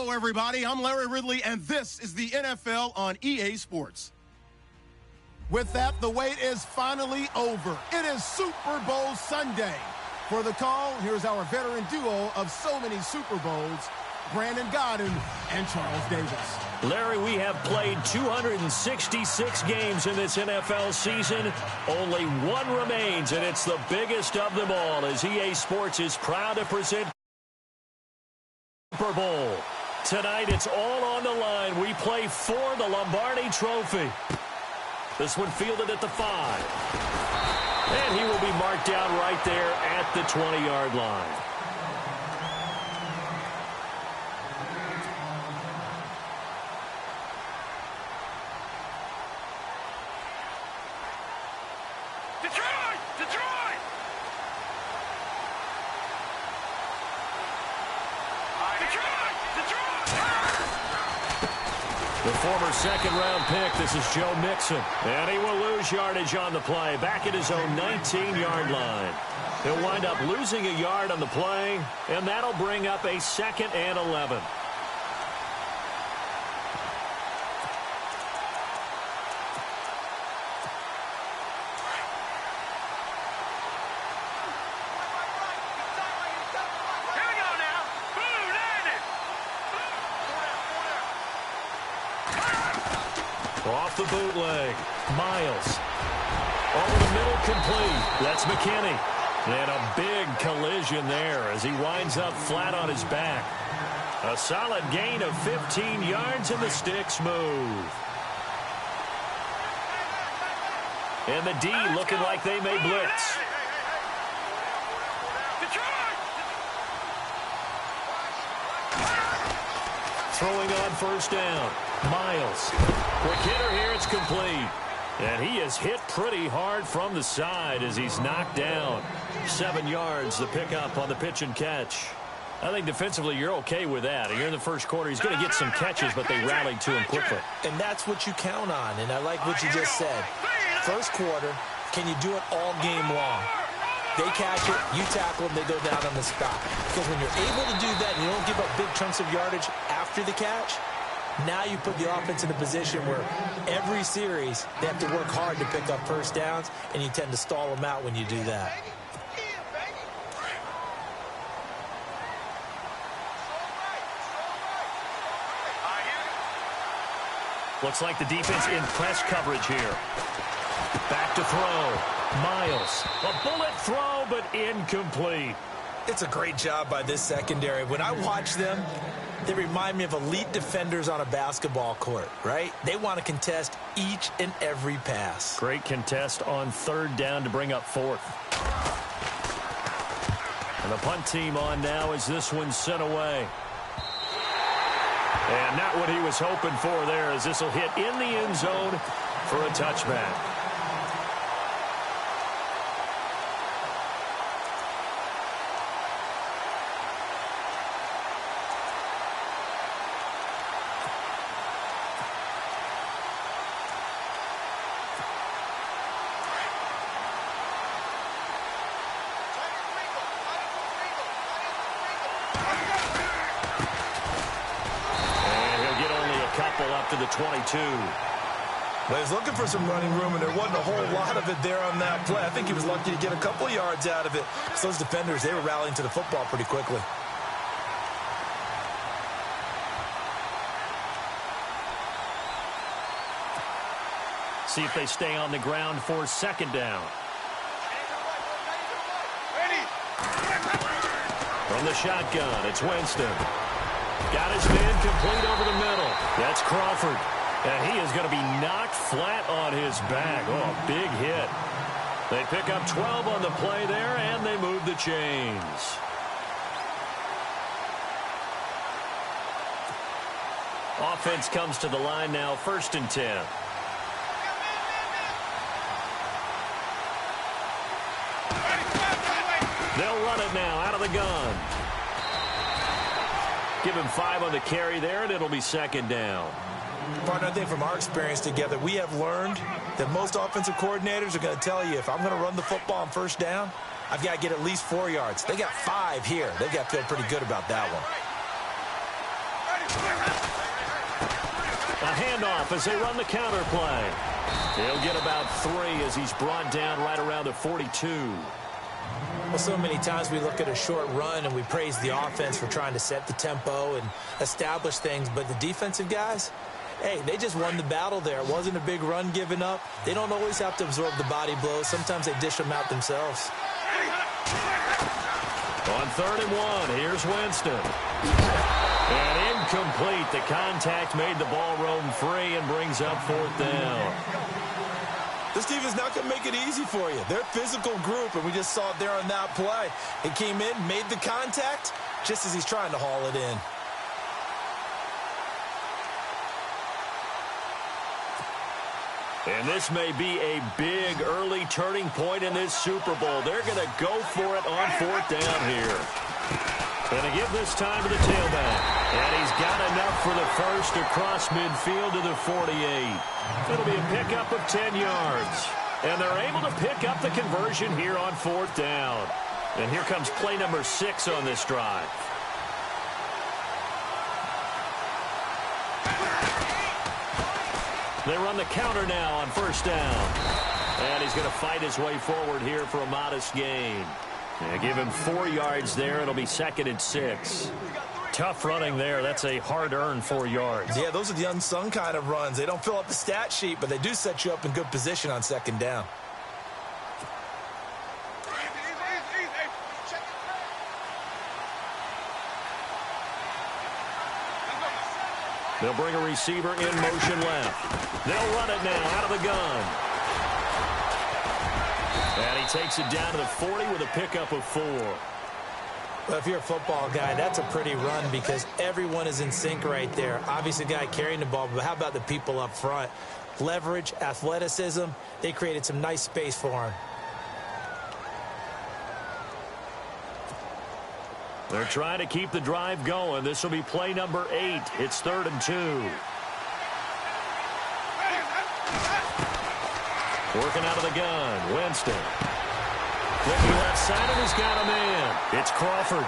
Hello, everybody. I'm Larry Ridley, and this is the NFL on EA Sports. With that, the wait is finally over. It is Super Bowl Sunday. For the call, here's our veteran duo of so many Super Bowls, Brandon Godden and Charles Davis. Larry, we have played 266 games in this NFL season. Only one remains, and it's the biggest of them all, as EA Sports is proud to present Super Bowl. Tonight, it's all on the line. We play for the Lombardi Trophy. This one fielded at the 5. And he will be marked down right there at the 20-yard line. The former second-round pick, this is Joe Mixon. And he will lose yardage on the play, back at his own 19-yard line. He'll wind up losing a yard on the play, and that'll bring up a 2nd and 11. Off the bootleg, Miles. Over the middle, complete. That's McKinney. And a big collision there as he winds up flat on his back. A solid gain of 15 yards, and the sticks move. And the D looking like they may blitz. Throwing on first down. Miles. Quick hitter here, it's complete. And he is hit pretty hard from the side as he's knocked down. 7 yards, the pickup on the pitch and catch. I think defensively you're okay with that. Here in the first quarter, he's going to get some catches, but they rallied to him quickly. And that's what you count on, and I like what you just said. First quarter, can you do it all game long? They catch it, you tackle them, they go down on the spot. Because when you're able to do that and you don't give up big chunks of yardage after the catch, now you put the offense in a position where every series they have to work hard to pick up first downs, and you tend to stall them out when you do that. Looks like the defense in press coverage here. Back to throw. Miles. A bullet throw, but incomplete. It's a great job by this secondary. When I watch them, they remind me of elite defenders on a basketball court, right? They want to contest each and every pass. Great contest on third down to bring up 4th. And the punt team on now as this one's sent away. And not what he was hoping for there, as this will hit in the end zone for a touchback. Up to the 22. Well, he's looking for some running room, and there wasn't a whole lot of it there on that play. I think he was lucky to get a couple of yards out of it. So those defenders, they were rallying to the football pretty quickly. See if they stay on the ground for 2nd down. From the shotgun, it's Winston. Got his man complete over the middle. That's Crawford. And he is going to be knocked flat on his back. Oh, big hit. They pick up 12 on the play there, and they move the chains. Offense comes to the line now, 1st and 10. They'll run it now out of the gun. Give him 5 on the carry there, and it'll be 2nd down. Partner, I think from our experience together, we have learned that most offensive coordinators are going to tell you, if I'm going to run the football on first down, I've got to get at least 4 yards. They got 5 here. They've got to feel pretty good about that one. handoff as they run the counter play. He'll get about 3 as he's brought down right around the 42. Well, so many times we look at a short run and we praise the offense for trying to set the tempo and establish things, but the defensive guys, hey, they just won the battle there. It wasn't a big run given up. They don't always have to absorb the body blows. Sometimes they dish them out themselves. On 3rd and 1, here's Winston. And incomplete. The contact made the ball roam free and brings up 4th down. This defense not going to make it easy for you. They're a physical group, and we just saw it there on that play. It came in, made the contact, just as he's trying to haul it in. And this may be a big early turning point in this Super Bowl. They're going to go for it on 4th down here. Going to give this time to the tailback. And he's got enough for the first across midfield to the 48. It'll be a pickup of 10 yards. And they're able to pick up the conversion here on 4th down. And here comes play number 6 on this drive. They run the counter now on 1st down. And he's going to fight his way forward here for a modest gain. And give him 4 yards there. It'll be 2nd and 6. Tough running there. That's a hard-earned 4 yards. Yeah, those are the unsung kind of runs. They don't fill up the stat sheet, but they do set you up in good position on 2nd down. They'll bring a receiver in motion left. They'll run it now out of the gun. And he takes it down to the 40 with a pickup of 4. Well, if you're a football guy, that's a pretty run because everyone is in sync right there. Obviously, the guy carrying the ball, but how about the people up front? Leverage, athleticism, they created some nice space for him. They're trying to keep the drive going. This will be play number 8. It's 3rd and 2. Working out of the gun, Winston. Flicking left side, and he's got a man. It's Crawford.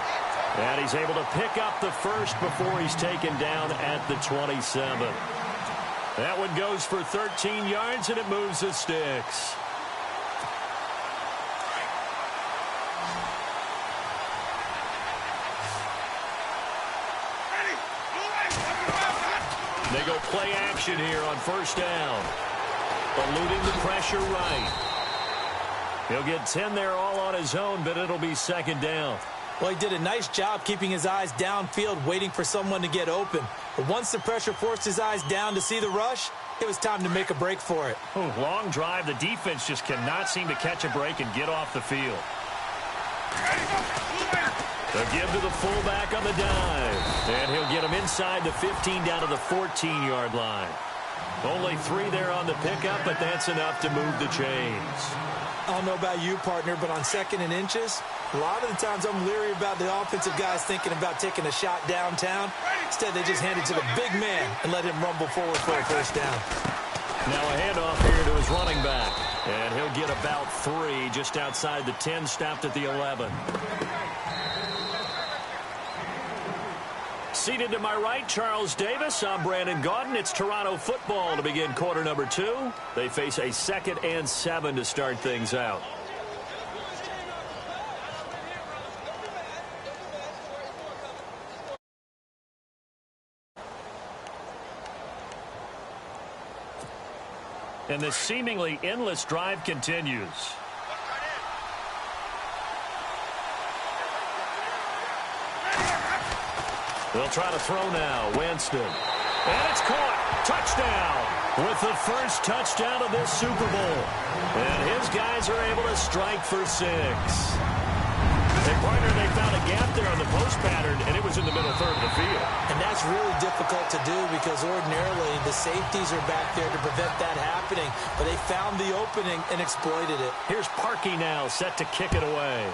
And he's able to pick up the first before he's taken down at the 27. That one goes for 13 yards, and it moves the sticks. They go play action here on 1st down. Eluding the pressure right. He'll get 10 there all on his own, but it'll be 2nd down. Well, he did a nice job keeping his eyes downfield, waiting for someone to get open. But once the pressure forced his eyes down to see the rush, it was time to make a break for it. Long drive. The defense just cannot seem to catch a break and get off the field. They'll give to the fullback on the dive. And he'll get him inside the 15 down to the 14-yard line. Only 3 there on the pickup, but that's enough to move the chains. I don't know about you, partner, but on 2nd and inches, a lot of the times I'm leery about the offensive guys thinking about taking a shot downtown. Instead, they just hand it to the big man and let him rumble forward for a 1st down. Now a handoff here to his running back. And he'll get about 3 just outside the 10, stopped at the 11. Seated to my right, Charles Davis. I'm Brandon Gaudin. It's Toronto football to begin quarter number 2. They face a 2nd and 7 to start things out. And this seemingly endless drive continues. They'll try to throw now. Winston. And it's caught. Touchdown. With the first touchdown of this Super Bowl. And his guys are able to strike for 6. And partner, they found a gap there on the post pattern, and it was in the middle third of the field. And that's really difficult to do because ordinarily the safeties are back there to prevent that happening. But they found the opening and exploited it. Here's Parkey now set to kick it away.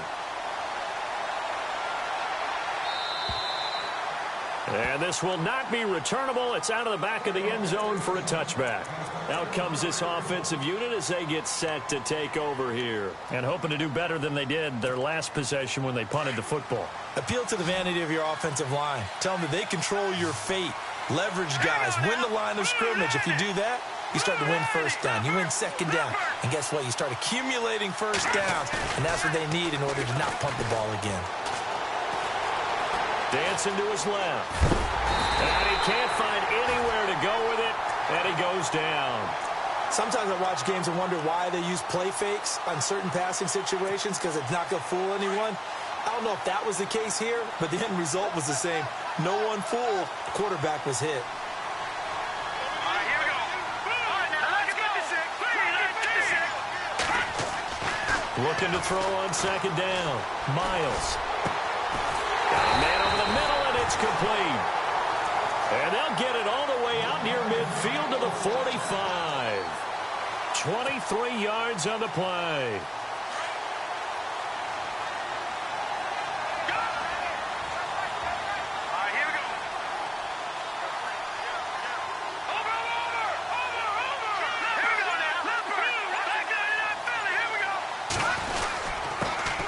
And this will not be returnable. It's out of the back of the end zone for a touchback. Out comes this offensive unit as they get set to take over here. And hoping to do better than they did their last possession when they punted the football. Appeal to the vanity of your offensive line. Tell them that they control your fate. leverage guys, win the line of scrimmage. If you do that, you start to win first down. You win second down. And guess what? You start accumulating first downs, and that's what they need in order to not punt the ball again. Dancing to his left. And he can't find anywhere to go with it, and he goes down. Sometimes I watch games and wonder why they use play fakes on certain passing situations, because it's not going to fool anyone. I don't know if that was the case here, but the end result was the same. No one fooled. The quarterback was hit. Looking to throw on second down. Miles. Got a man over the middle, and it's complete. And they'll get it all the way out near midfield to the 45. 23 yards on the play.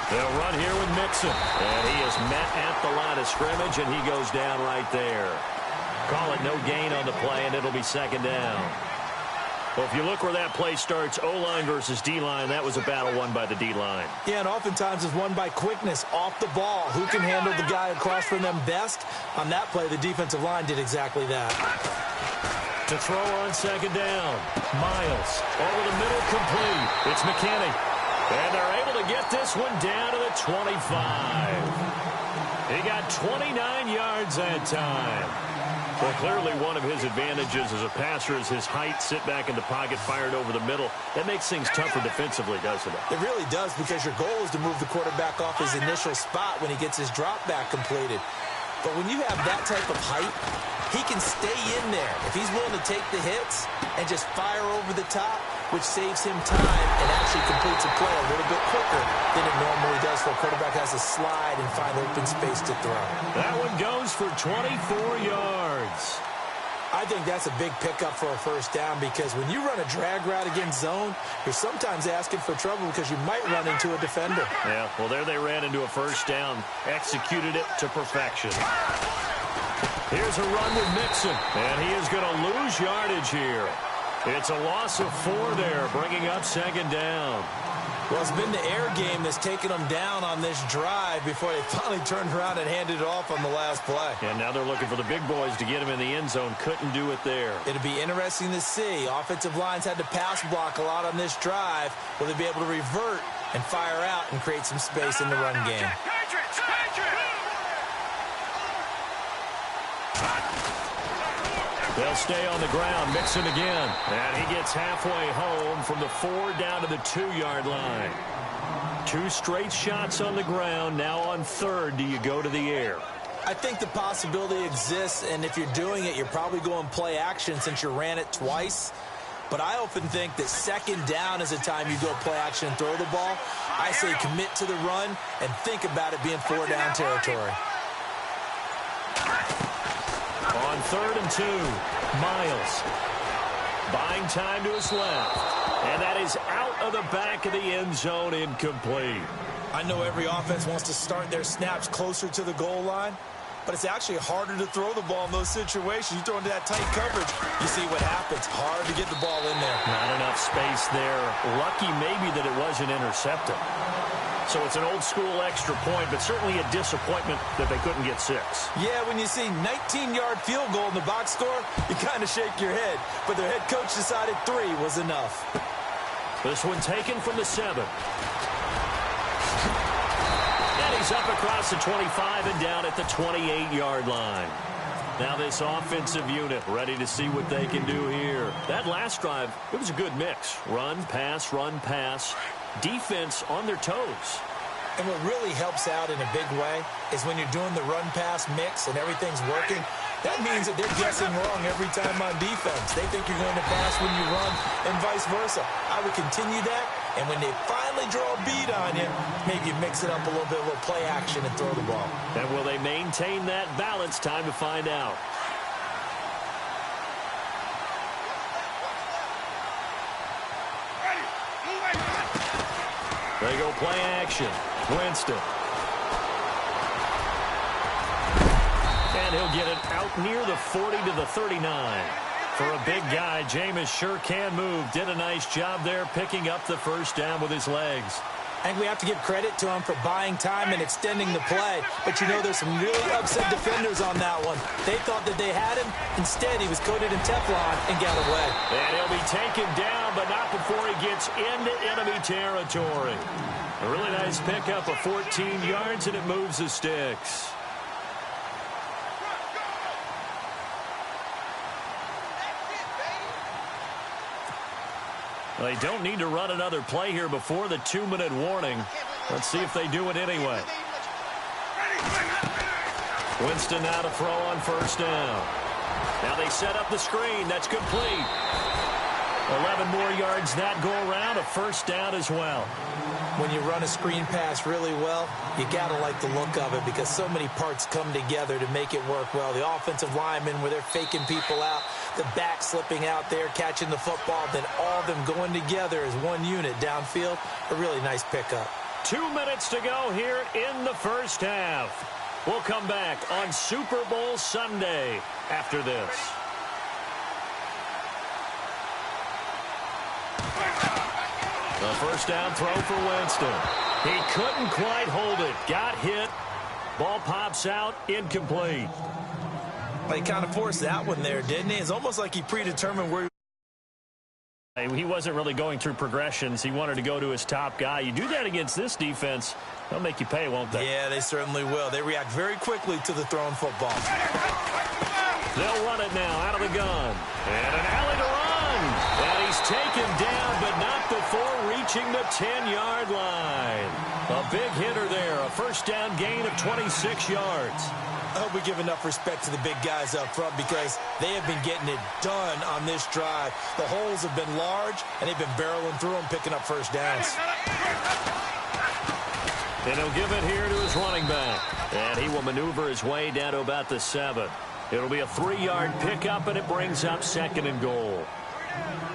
They'll run here with Mixon. And he is met at the line of scrimmage, and he goes down right there. Call it no gain on the play, and it'll be second down. Well, if you look where that play starts, O-line versus D-line, that was a battle won by the D-line. Yeah, and oftentimes it's won by quickness off the ball. Who can handle the guy across from them best? On that play, the defensive line did exactly that. To throw on second down, Miles over the middle, complete. It's McKinney. And they're able to get this one down to the 25. He got 29 yards that time. Well, clearly one of his advantages as a passer is his height. Sit back in the pocket, fired over the middle. That makes things tougher defensively, doesn't it? It really does, because your goal is to move the quarterback off his initial spot when he gets his drop back completed. But when you have that type of height, he can stay in there. If he's willing to take the hits and just fire over the top, which saves him time and actually completes a play a little bit quicker than it normally does, for a quarterback has to slide and find open space to throw. That one goes for 24 yards. I think that's a big pickup for a first down, because when you run a drag route against zone, you're sometimes asking for trouble because you might run into a defender. Yeah, well, there they ran into a first down, executed it to perfection. Here's a run with Mixon, and he is going to lose yardage here. It's a loss of 4 there, bringing up second down. Well, it's been the air game that's taken them down on this drive before they finally turned around and handed it off on the last play. And now they're looking for the big boys to get him in the end zone. Couldn't do it there. It'll be interesting to see. Offensive lines had to pass block a lot on this drive. Will they be able to revert and fire out and create some space in the run game? They'll stay on the ground. Mixon again. And he gets halfway home from the 4 down to the 2-yard line. 2 straight shots on the ground. Now on third, do you go to the air? I think the possibility exists, and if you're doing it, you're probably going play action since you ran it twice. But I often think that second down is a time you go play action and throw the ball. I say commit to the run and think about it being 4-down territory. On 3rd and 2, Miles buying time to his left, and that is out of the back of the end zone, incomplete. I know every offense wants to start their snaps closer to the goal line, but it's actually harder to throw the ball in those situations. You throw into that tight coverage, you see what happens. Hard to get the ball in there. Not enough space there. Lucky maybe that it wasn't intercepted. So it's an old-school extra point, but certainly a disappointment that they couldn't get 6. Yeah, when you see 19-yard field goal in the box score, you kind of shake your head. But their head coach decided 3 was enough. This one taken from the 7. And he's up across the 25 and down at the 28-yard line. Now this offensive unit ready to see what they can do here. That last drive, it was a good mix. Run, pass, defense on their toes. And what really helps out in a big way is when you're doing the run-pass mix and everything's working, that means that they're guessing wrong every time on defense. They think you're going to pass when you run and vice versa. I would continue that, and when they finally draw a bead on you, maybe you mix it up a little bit, a little play action and throw the ball. And will they maintain that balance? Time to find out. They go play action. Winston. And he'll get it out near the 40 to the 39. For a big guy, Jameis sure can move. Did a nice job there picking up the first down with his legs. I think we have to give credit to him for buying time and extending the play. But, you know, there's some really upset defenders on that one. They thought that they had him. Instead, he was coated in Teflon and got away. And he'll be taken down, but not before he gets into enemy territory. A really nice pickup of 14 yards, and it moves the sticks. They don't need to run another play here before the 2-minute warning. Let's see if they do it anyway. Winston now to throw on first down. Now they set up the screen. That's complete. 11 more yards that go around. A first down as well. When you run a screen pass really well, you got to like the look of it because so many parts come together to make it work well. The offensive linemen where they're faking people out, the back slipping out there, catching the football, then all of them going together as one unit downfield. A really nice pickup. 2 minutes to go here in the first half. We'll come back on Super Bowl Sunday after this. The first down throw for Winston. He couldn't quite hold it. Got hit. Ball pops out. Incomplete. He kind of forced that one there, didn't he? It's almost like he predetermined where he wasn't really going through progressions. He wanted to go to his top guy. You do that against this defense, they'll make you pay, won't they? Yeah, they certainly will. They react very quickly to the thrown football. They'll run it now out of the gun. And an alley to run. And he's taken down, but not before reaching the 10-yard line. A big hitter there. A first down gain of 26 yards. I hope we give enough respect to the big guys up front because they have been getting it done on this drive. The holes have been large, and they've been barreling through them, picking up first downs. And he'll give it here to his running back. And he will maneuver his way down to about the 7. It'll be a 3-yard pickup, and it brings up 2nd and goal.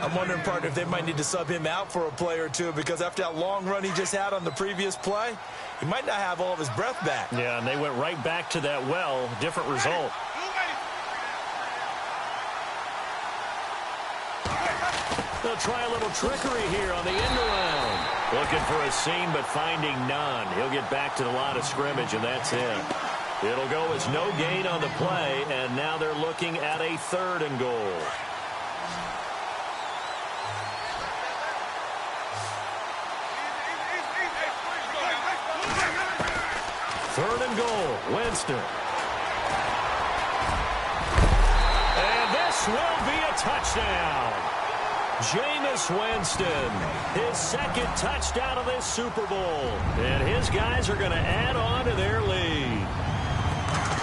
I'm wondering, partner, if they might need to sub him out for a play or two because after that long run he just had on the previous play, he might not have all of his breath back. Yeah, and they went right back to that well. Different result. They'll try a little trickery here on the end around. Looking for a seam, but finding none. He'll get back to the line of scrimmage, and that's it. It'll go as no gain on the play, and now they're looking at a 3rd and goal. 3rd and goal, Winston. And this will be a touchdown. Jameis Winston, his 2nd touchdown of this Super Bowl. And his guys are going to add on to their lead.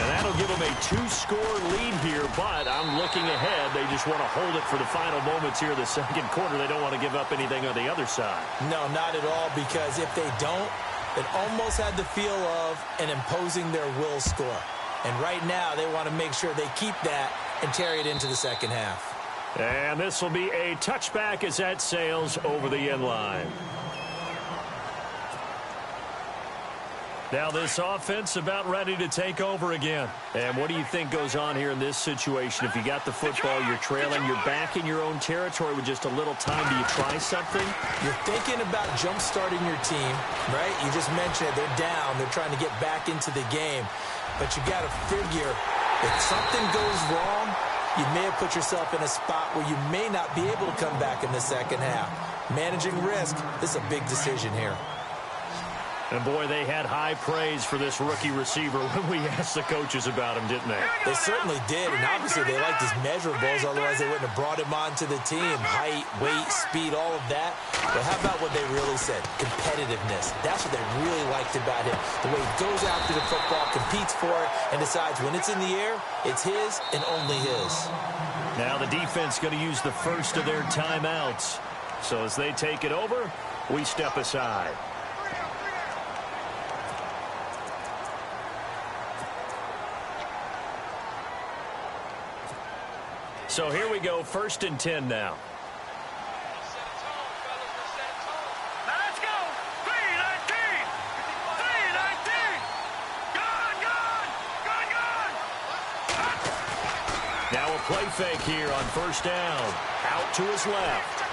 And that'll give them a 2-score lead here, but I'm looking ahead. They just want to hold it for the final moments here of the 2nd quarter. They don't want to give up anything on the other side. No, not at all, because if they don't, it almost had the feel of an imposing their will score. And right now, they want to make sure they keep that and carry it into the 2nd half. And this will be a touchback as that sails over the end line. Now this offense about ready to take over again. And what do you think goes on here in this situation? If you got the football, you're trailing, you're back in your own territory with just a little time. Do you try something? You're thinking about jump-starting your team, right? You just mentioned it. They're down. They're trying to get back into the game. But you got to figure if something goes wrong, you may have put yourself in a spot where you may not be able to come back in the 2nd half. Managing risk, this is a big decision here. And, boy, they had high praise for this rookie receiver when we asked the coaches about him, didn't they? They certainly did, and obviously they liked his measurables, otherwise they wouldn't have brought him onto the team. Height, weight, speed, all of that. But how about what they really said? Competitiveness. That's what they really liked about him. The way he goes after the football, competes for it, and decides when it's in the air, it's his and only his. Now the defense going to use the first of their timeouts. So as they take it over, we step aside. So here we go, 1st and 10 now. Let's go. 3-19. 3-19. Gone. play fake here on first down. Out to his left.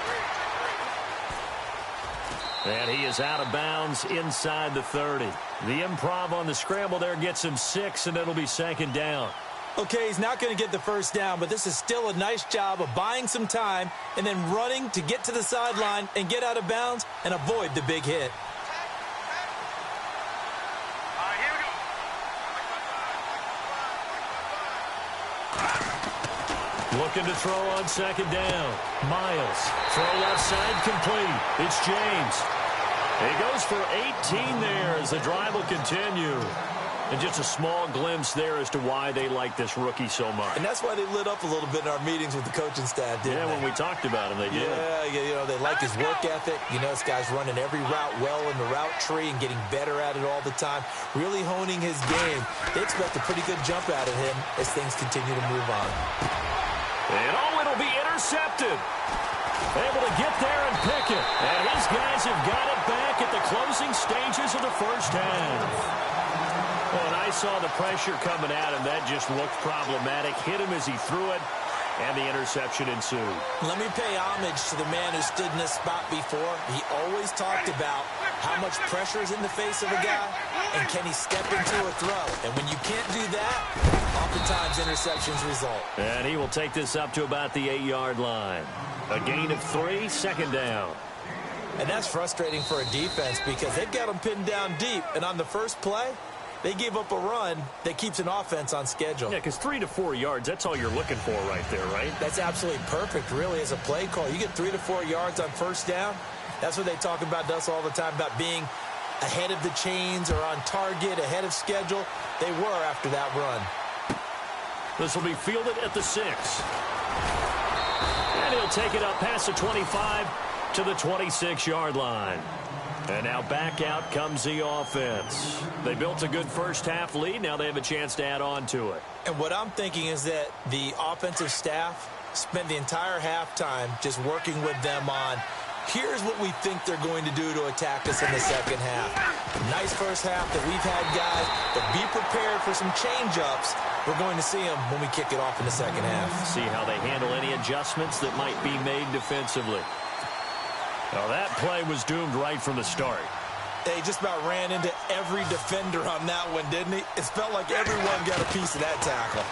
And he is out of bounds inside the 30. The improv on the scramble there gets him 6, and it'll be second down. Okay, he's not going to get the first down, but this is still a nice job of buying some time and then running to get to the sideline and get out of bounds and avoid the big hit. Looking to throw on second down. Miles. Throw left side complete. It's James. He goes for 18 there as the drive will continue. And just a small glimpse there as to why they like this rookie so much. And that's why they lit up a little bit in our meetings with the coaching staff, didn't they? Yeah, when we talked about him, they did. Yeah, you know, they like his work ethic. You know, this guy's running every route well in the route tree and getting better at it all the time, really honing his game. They expect a pretty good jump out of him as things continue to move on. And it'll be intercepted. Able to get there and pick it. And his guys have got it back at the closing stages of the first half. Oh, and I saw the pressure coming at him. That just looked problematic. Hit him as he threw it, and the interception ensued. Let me pay homage to the man who stood in this spot before. He always talked about how much pressure is in the face of a guy, and can he step into a throw. And when you can't do that, oftentimes interceptions result. And he will take this up to about the 8-yard line. A gain of 3, second down. And that's frustrating for a defense because they've got them pinned down deep, and on the first play, they gave up a run that keeps an offense on schedule. Yeah, because 3 to 4 yards, that's all you're looking for right there, right? That's absolutely perfect, really, as a play call. You get 3 to 4 yards on first down. That's what they talk about to us all the time, about being ahead of the chains or on target, ahead of schedule. They were after that run. This will be fielded at the 6. And he'll take it up past the 25 to the 26-yard line. And now back out comes the offense. They built a good first-half lead. Now they have a chance to add on to it. And what I'm thinking is that the offensive staff spent the entire halftime just working with them on, here's what we think they're going to do to attack us in the second half. Nice first half that we've had, guys, but be prepared for some change-ups. We're going to see them when we kick it off in the second half. See how they handle any adjustments that might be made defensively. Now that play was doomed right from the start. They just about ran into every defender on that one, didn't he? It felt like everyone got a piece of that tackle.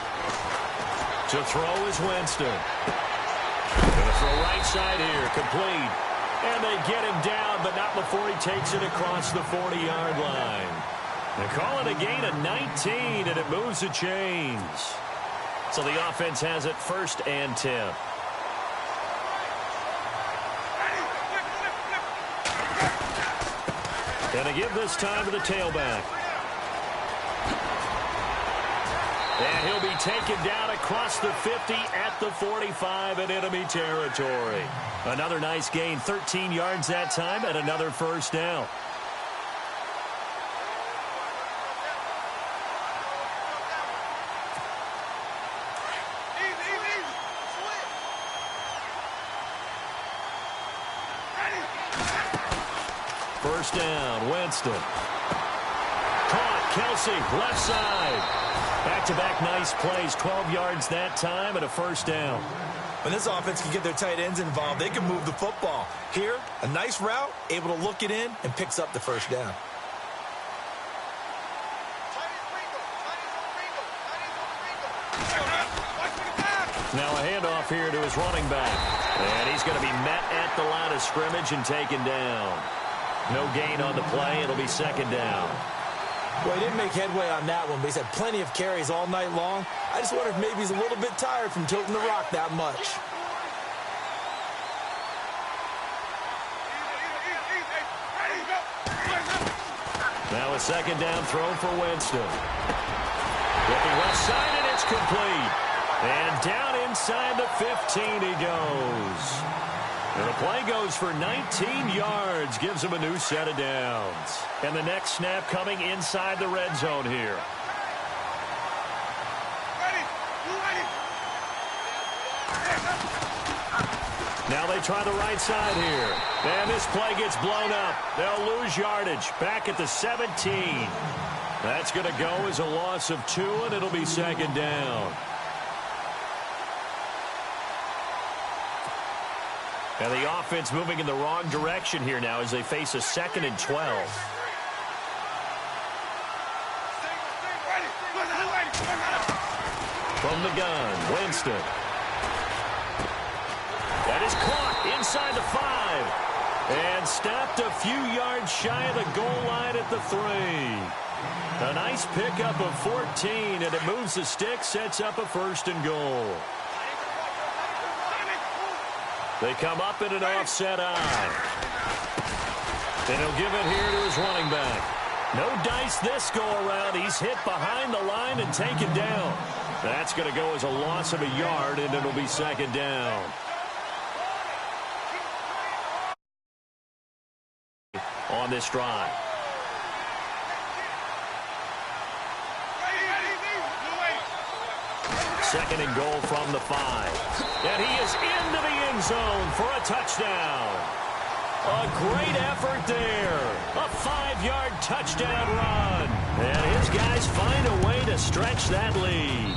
To throw is Winston. Gonna throw right side here, complete. And they get him down, but not before he takes it across the 40-yard line. They call it a gain of 19, and it moves the chains. So the offense has it 1st and 10. And they give this time to the tailback. And he'll be taken down across the 50 at the 45 in enemy territory. Another nice gain, 13 yards that time, and another first down. First down, Winston. Caught, Kelsey, left side. Back-to-back nice plays, 12 yards that time, and a first down. When this offense can get their tight ends involved, they can move the football. Here, a nice route, able to look it in, and picks up the first down. Now a handoff here to his running back. And he's going to be met at the line of scrimmage and taken down. No gain on the play. It'll be second down. Well, he didn't make headway on that one, but he's had plenty of carries all night long. I just wonder if maybe he's a little bit tired from tilting the rock that much. Now a second down throw for Winston. Looking left side, and it's complete. And down inside the 15 he goes. And the play goes for 19 yards, gives him a new set of downs. And the next snap coming inside the red zone here. Now they try the right side here. And this play gets blown up. They'll lose yardage back at the 17. That's going to go as a loss of 2, and it'll be second down. And the offense moving in the wrong direction here now as they face a 2nd and 12. From the gun, Winston. That is caught inside the 5. And stopped a few yards shy of the goal line at the 3. A nice pickup of 14, and it moves the stick, sets up a 1st and goal. They come up in an offset eye. And he'll give it here to his running back. No dice this go-around. He's hit behind the line and taken down. That's going to go as a loss of a yard, and it'll be 2nd down. On this drive. Second and goal from the 5. And he is into the end zone for a touchdown. A great effort there. A 5-yard touchdown run. And his guys find a way to stretch that lead.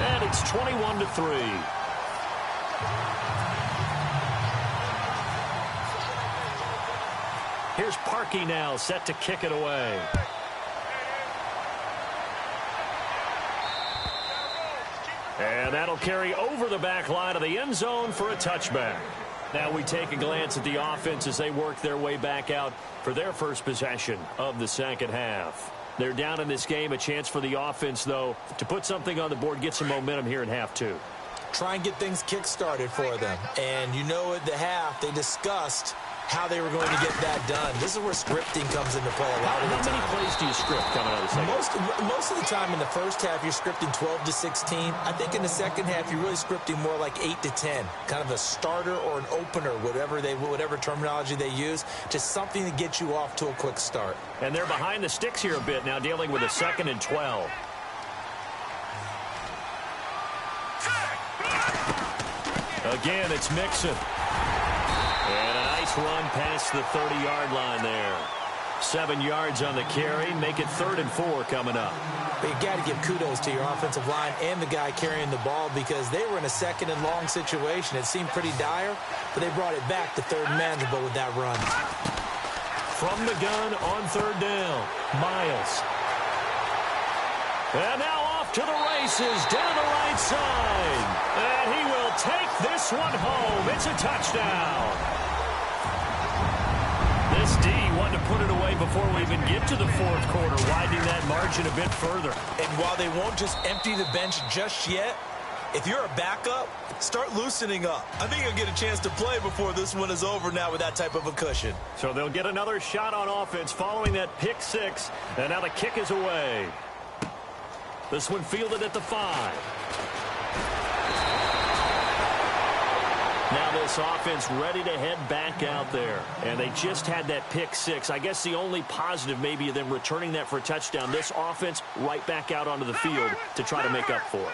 And it's 21-3. Here's Parkey now, set to kick it away. And that'll carry over the back line of the end zone for a touchback. Now we take a glance at the offense as they work their way back out for their first possession of the 2nd half. They're down in this game. A chance for the offense, though, to put something on the board, get some momentum here in half 2. Try and get things kick-started for them. And you know at the half, they discussed how they were going to get that done. This is where scripting comes into play a lot of the time. How many plays do you script coming out of the second? Most of the time in the first half, you're scripting 12 to 16. I think in the second half, you're really scripting more like 8 to 10. Kind of a starter or an opener, whatever terminology they use, just something to get you off to a quick start. And they're behind the sticks here a bit now, dealing with a 2nd and 12. Again, it's Mixon. And a nice run past the 30-yard line there. 7 yards on the carry. Make it 3rd and 4 coming up. But you got to give kudos to your offensive line and the guy carrying the ball because they were in a 2nd and long situation. It seemed pretty dire, but they brought it back to 3rd and manageable with that run. From the gun on 3rd down, Miles. And now off to the races down the right side. And he will take this one home. It's a touchdown. This D wanted to put it away before we even get to the 4th quarter, widening that margin a bit further. And while they won't just empty the bench just yet, if you're a backup, start loosening up. I think you'll get a chance to play before this one is over now with that type of a cushion. So they'll get another shot on offense following that pick 6, and now the kick is away. This one fielded at the 5. Now this offense ready to head back out there. And they just had that pick 6. I guess the only positive maybe of them returning that for a touchdown. This offense right back out onto the field to try to make up for it.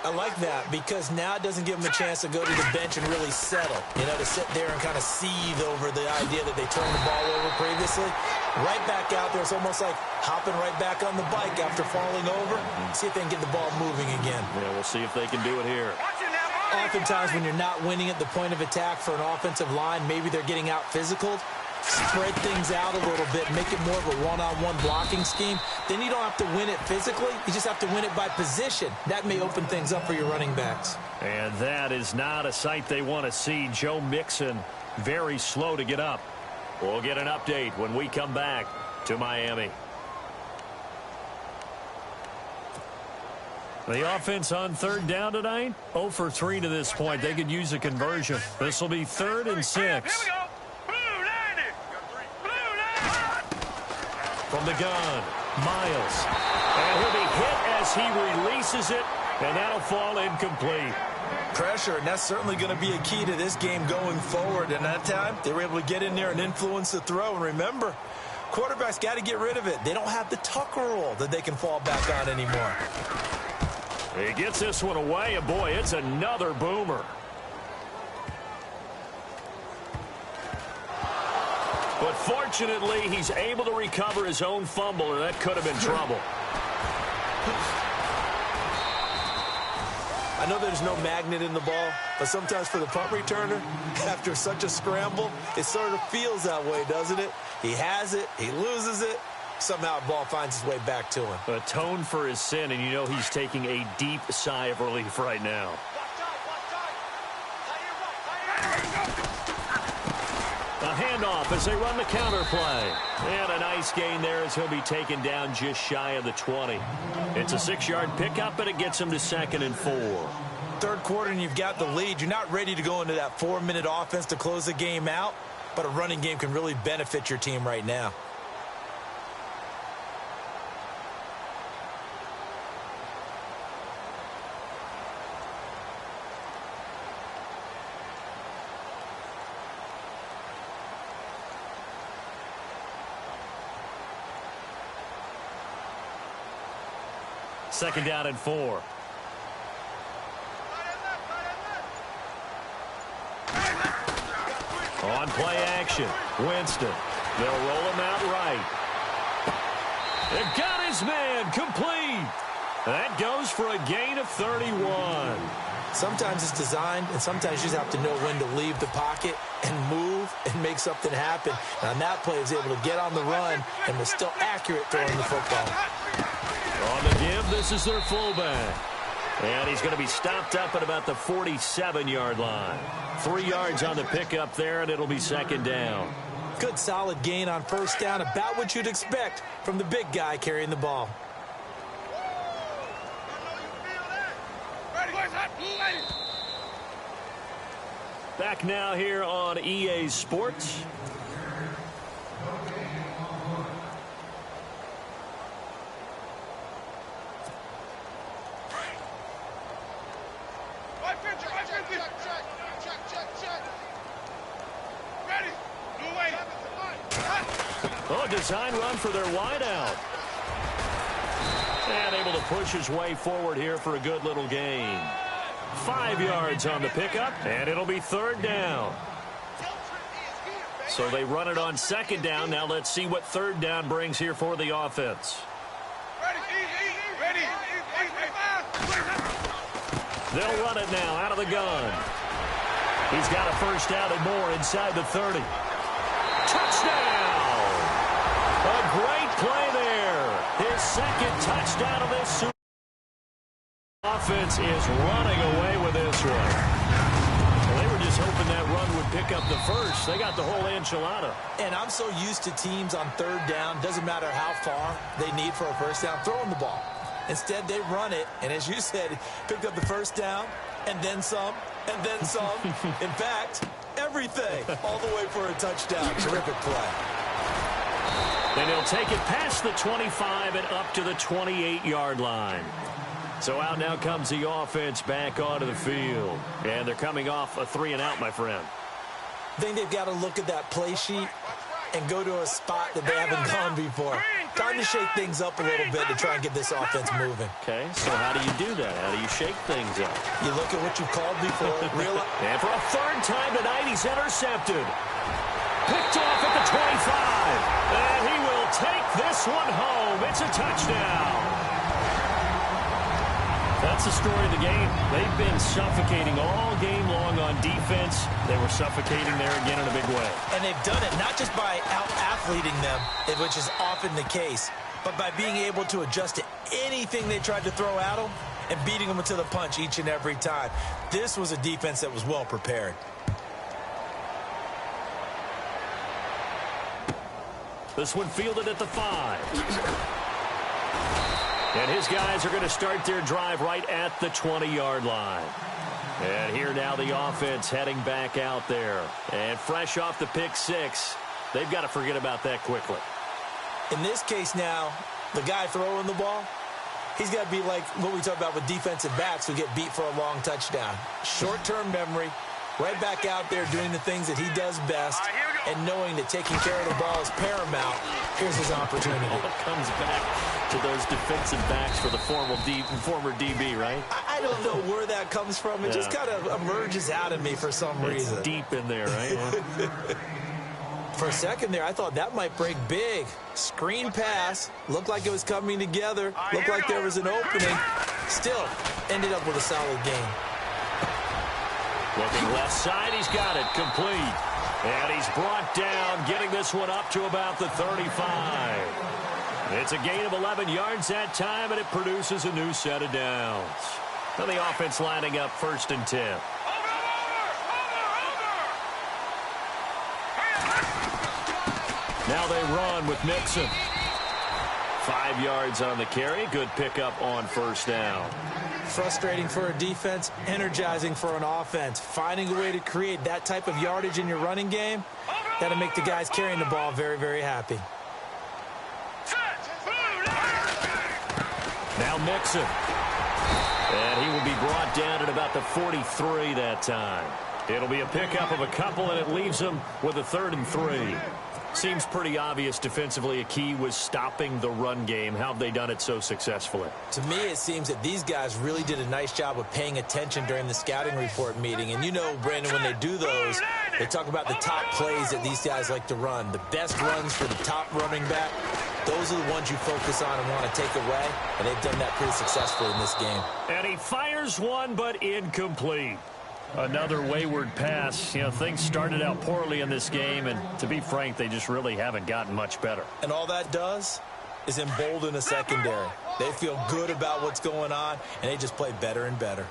I like that because now it doesn't give them a chance to go to the bench and really settle. You know, to sit there and kind of seethe over the idea that they turned the ball over previously. Right back out there. It's almost like hopping right back on the bike after falling over. See if they can get the ball moving again. Yeah, we'll see if they can do it here. Oftentimes when you're not winning at the point of attack for an offensive line, maybe they're getting out physical. Spread things out a little bit, make it more of a one-on-one blocking scheme. Then you don't have to win it physically. You just have to win it by position. That may open things up for your running backs. And that is not a sight they want to see. Joe Mixon very slow to get up. We'll get an update when we come back to Miami. The offense on 3rd down tonight, 0 for 3 to this point. They could use a conversion. This will be 3rd and 6. From the gun, Miles. And he'll be hit as he releases it, and that'll fall incomplete. Pressure, and that's certainly going to be a key to this game going forward. And that time, they were able to get in there and influence the throw. And remember, quarterbacks got to get rid of it. They don't have the Tucker rule that they can fall back on anymore. He gets this one away, and boy, it's another boomer. But fortunately, he's able to recover his own fumble, or that could have been trouble. I know there's no magnet in the ball, but sometimes for the punt returner, after such a scramble, it sort of feels that way, doesn't it? He has it, he loses it, somehow the ball finds its way back to him. Atone for his sin, and you know he's taking a deep sigh of relief right now. A handoff as they run the counter play. And a nice gain there as he'll be taken down just shy of the 20. It's a 6-yard pickup, and it gets him to 2nd and 4. Third quarter, and you've got the lead. You're not ready to go into that 4-minute offense to close the game out, but a running game can really benefit your team right now. Second down and 4. On play action, Winston. They'll roll him out right. It got his man complete. That goes for a gain of 31. Sometimes it's designed, and sometimes you just have to know when to leave the pocket and move and make something happen. And on that play, he was able to get on the run and was still accurate throwing the football. On the give, this is their fullback. And he's going to be stopped up at about the 47-yard line. 3 yards on the pickup there, and it'll be 2nd down. Good solid gain on first down, about what you'd expect from the big guy carrying the ball. Back now here on EA Sports. Oh, design run for their wideout. And able to push his way forward here for a good little gain. 5 yards on the pickup, and it'll be 3rd down. So they run it on 2nd down. Now let's see what 3rd down brings here for the offense. They'll run it now out of the gun. He's got a first down and more inside the 30. Touchdown! A great play there. His 2nd touchdown of this Super Bowl. Offense is running away with this one. Well, they were just hoping that run would pick up the first. They got the whole enchilada. And I'm so used to teams on 3rd down, doesn't matter how far they need for a first down, throwing the ball. Instead, they run it, and as you said, picked up the first down, and then some, and then some. In fact, everything, all the way for a touchdown. Terrific play. And he'll take it past the 25 and up to the 28-yard line. So out now comes the offense back onto the field. And they're coming off a 3-and-out, my friend. I think they've got to look at that play sheet and go to a spot that they haven't gone before. Time to shake things up a little bit to try and get this offense moving. Okay, so how do you do that? How do you shake things up? You look at what you've called before. And for a 3rd time tonight, he's intercepted. Picked off at the 25. And he will take this one home. It's a touchdown. That's the story of the game. They've been suffocating all game long on defense. They were suffocating there again in a big way. And they've done it not just by out-athleting them, which is often the case, but by being able to adjust to anything they tried to throw at them and beating them to the punch each and every time. This was a defense that was well prepared. This one fielded at the 5. And his guys are going to start their drive right at the 20-yard line. And here now the offense heading back out there. And fresh off the pick 6, they've got to forget about that quickly. In this case now, the guy throwing the ball, he's got to be like what we talk about with defensive backs who get beat for a long touchdown. Short-term memory, right back out there doing the things that he does best, and knowing that taking care of the ball is paramount. Here's his opportunity. It comes back to those defensive backs for the former DB, right? I don't know where that comes from. It just kind of emerges out of me for some reason. It's deep in there, right? For a second there, I thought that might break big. Screen pass. Looked like it was coming together. Looked like there was an opening. Still, ended up with a solid game. Looking left side, he's got it, complete. And he's brought down, getting this one up to about the 35. It's a gain of 11 yards that time, and it produces a new set of downs. Now the offense lining up 1st and 10. Now they run with Mixon. 5 yards on the carry. Good pickup on 1st down. Frustrating for a defense, energizing for an offense. Finding a way to create that type of yardage in your running game, that'll make the guys carrying the ball very, very happy. Now Mixon. And he will be brought down at about the 43 that time. It'll be a pickup of a couple, and it leaves them with a 3rd and 3. Seems pretty obvious defensively a key was stopping the run game. How have they done it so successfully? To me, it seems that these guys really did a nice job of paying attention during the scouting report meeting. And you know, Brandon, when they do those, they talk about the top plays that these guys like to run. The best runs for the top running back, those are the ones you focus on and want to take away. And they've done that pretty successfully in this game. And he fires one, but incomplete. Another wayward pass. You know, things started out poorly in this game, and to be frank, they just really haven't gotten much better. And all that does is embolden a secondary. They feel good about what's going on, and they just play better and better.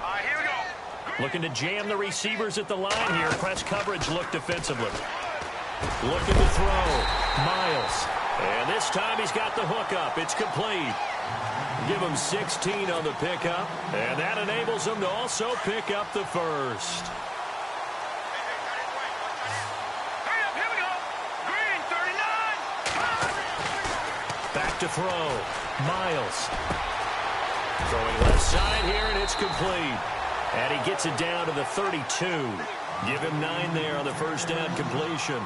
All right, here we go. Looking to jam the receivers at the line here. Press coverage look defensively. Looking to throw. Miles. And this time he's got the hook up. It's complete. Give him 16 on the pickup, and that enables him to also pick up the 1st. Hurry up, here we go. Green, 39. Back to throw. Miles. Throwing left side here, and it's complete. And he gets it down to the 32. Give him 9 there on the 1st down completion.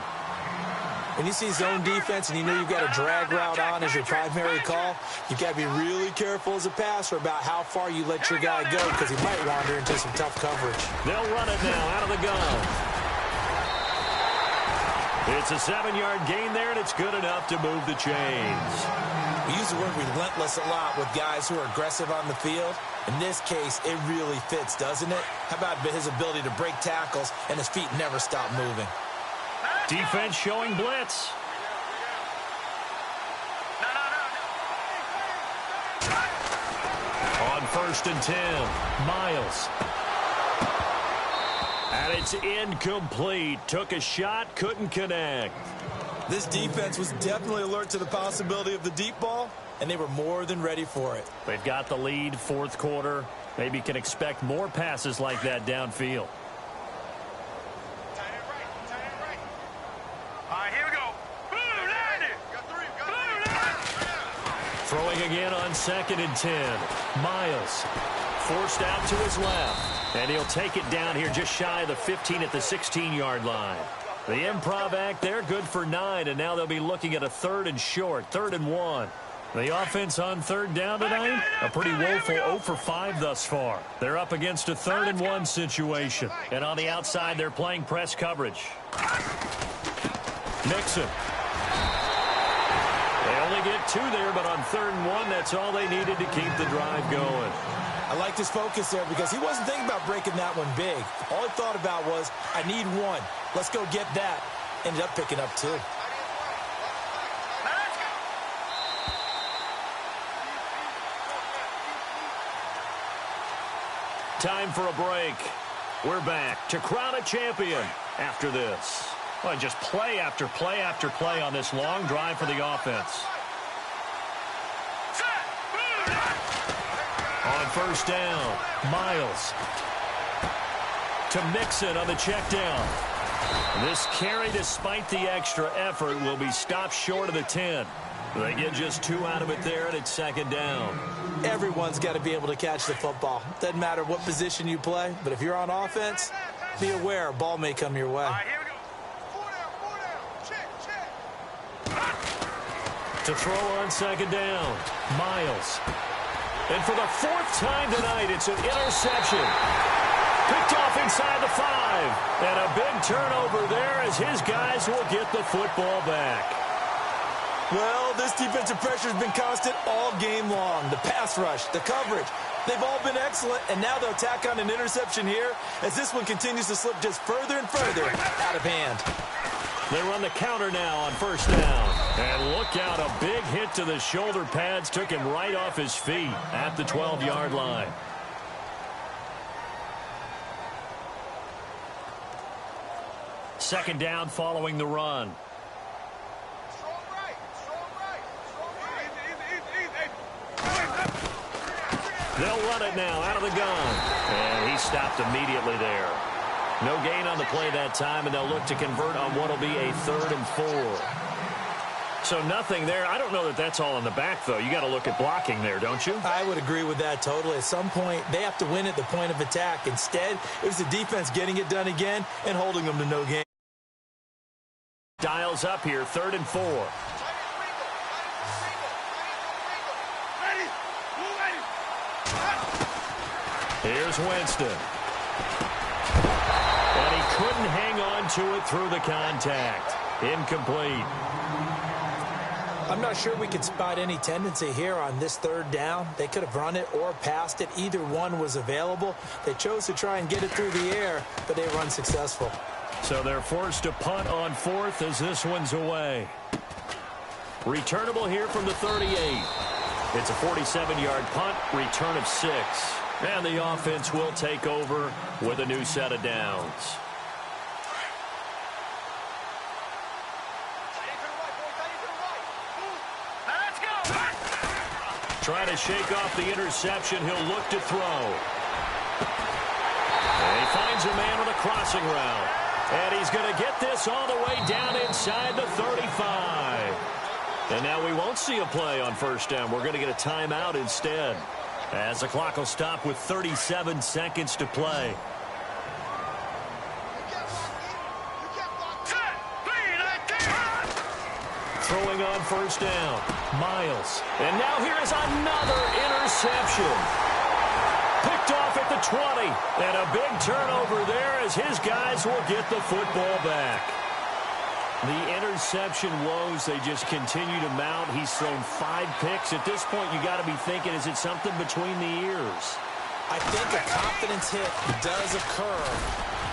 When you see zone defense and you know you've got a drag route on as your primary call, you've got to be really careful as a passer about how far you let your guy go because he might wander into some tough coverage. They'll run it now out of the gun. It's a 7-yard gain there, and it's good enough to move the chains. We use the word relentless a lot with guys who are aggressive on the field. In this case, it really fits, doesn't it? How about his ability to break tackles and his feet never stop moving? Defense showing blitz. On 1st and 10, Miles. And it's incomplete. Took a shot, couldn't connect. This defense was definitely alert to the possibility of the deep ball, and they were more than ready for it. They've got the lead, 4th quarter. Maybe can expect more passes like that downfield. Throwing again on 2nd and 10. Miles forced out to his left. And he'll take it down here just shy of the 15 at the 16-yard line. The improv act there, good for 9. And now they'll be looking at a 3rd and short, 3rd and 1. The offense on 3rd down tonight, a pretty woeful 0 for 5 thus far. They're up against a 3rd and 1 situation. And on the outside, they're playing press coverage. Mixon. They only get 2 there, but on 3rd and 1, that's all they needed to keep the drive going. I liked his focus there because he wasn't thinking about breaking that one big. All he thought about was, I need 1. Let's go get that. Ended up picking up 2. Time for a break. We're back to crown a champion after this. Well, just play after play after play on this long drive for the offense. On 1st down, Miles to Mixon on the check down. This carry, despite the extra effort, will be stopped short of the 10. They get just 2 out of it there, and it's 2nd down. Everyone's got to be able to catch the football. Doesn't matter what position you play, but if you're on offense, be aware a ball may come your way. To throw on 2nd down, Miles. And for the 4th time tonight, it's an interception. Picked off inside the 5. And a big turnover there as his guys will get the football back. Well, this defensive pressure has been constant all game long. The pass rush, the coverage, they've all been excellent, and now they'll tack on an interception here as this one continues to slip just further and further out of hand. They run the counter now on first down. And look out, a big hit to the shoulder pads took him right off his feet at the 12-yard line. Second down following the run. They'll run it now out of the gun. And he stopped immediately there. No gain on the play that time, and they'll look to convert on what will be a 3rd and 4. So nothing there. I don't know that that's all in the back, though. You got to look at blocking there, don't you? I would agree with that totally. At some point, they have to win at the point of attack. Instead, it was the defense getting it done again and holding them to no gain. Dials up here, 3rd and 4. Here's Winston. And he couldn't hang on to it through the contact. Incomplete. I'm not sure we could spot any tendency here on this 3rd down. They could have run it or passed it. Either one was available. They chose to try and get it through the air, but they were unsuccessful. So they're forced to punt on 4th as this one's away. Returnable here from the 38. It's a 47-yard punt, return of 6. And the offense will take over with a new set of downs. Trying to shake off the interception. He'll look to throw. And he finds a man on the crossing route. And he's going to get this all the way down inside the 35. And now we won't see a play on first down. We're going to get a timeout instead, as the clock will stop with 37 seconds to play. Throwing on first down, Miles. And now here is another interception. Picked off at the 20. And a big turnover there as his guys will get the football back. The interception woes, they just continue to mount. He's thrown 5 picks. At this point, you got to be thinking, is it something between the ears? I think a confidence hit does occur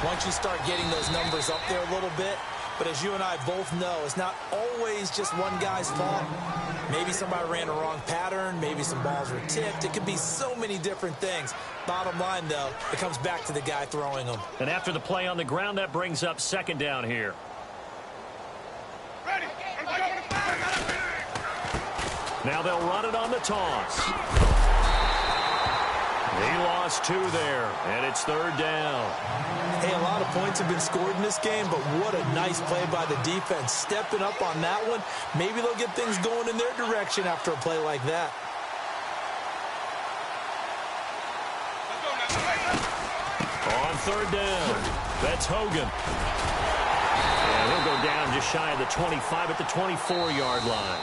once you start getting those numbers up there a little bit. But as you and I both know, it's not always just one guy's fault. Maybe somebody ran a wrong pattern. Maybe some balls were tipped. It could be so many different things. Bottom line, though, it comes back to the guy throwing them. And after the play on the ground, that brings up second down here. Now they'll run it on the toss. He lost 2 there, and it's 3rd down. Hey, a lot of points have been scored in this game, but what a nice play by the defense. Stepping up on that one, maybe they'll get things going in their direction after a play like that. On 3rd down, that's Hogan. And he'll go down just shy of the 25 at the 24-yard line.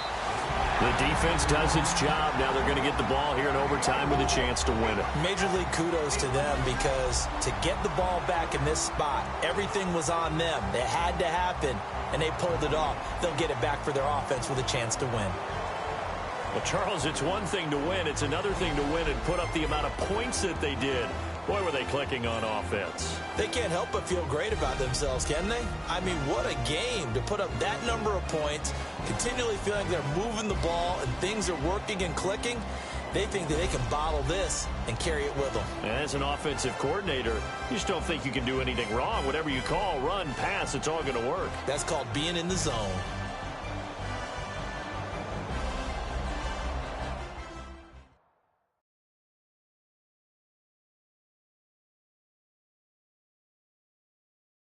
The defense does its job. Now they're going to get the ball here in overtime with a chance to win it. Major league kudos to them, because to get the ball back in this spot, everything was on them. It had to happen, and they pulled it off. They'll get it back for their offense with a chance to win. Well, Charles, it's one thing to win. It's another thing to win and put up the amount of points that they did. Boy, were they clicking on offense. They can't help but feel great about themselves, can they? I mean, what a game to put up that number of points, continually feeling like they're moving the ball and things are working and clicking. They think that they can bottle this and carry it with them. And as an offensive coordinator, you just don't think you can do anything wrong. Whatever you call, run, pass, it's all going to work. That's called being in the zone.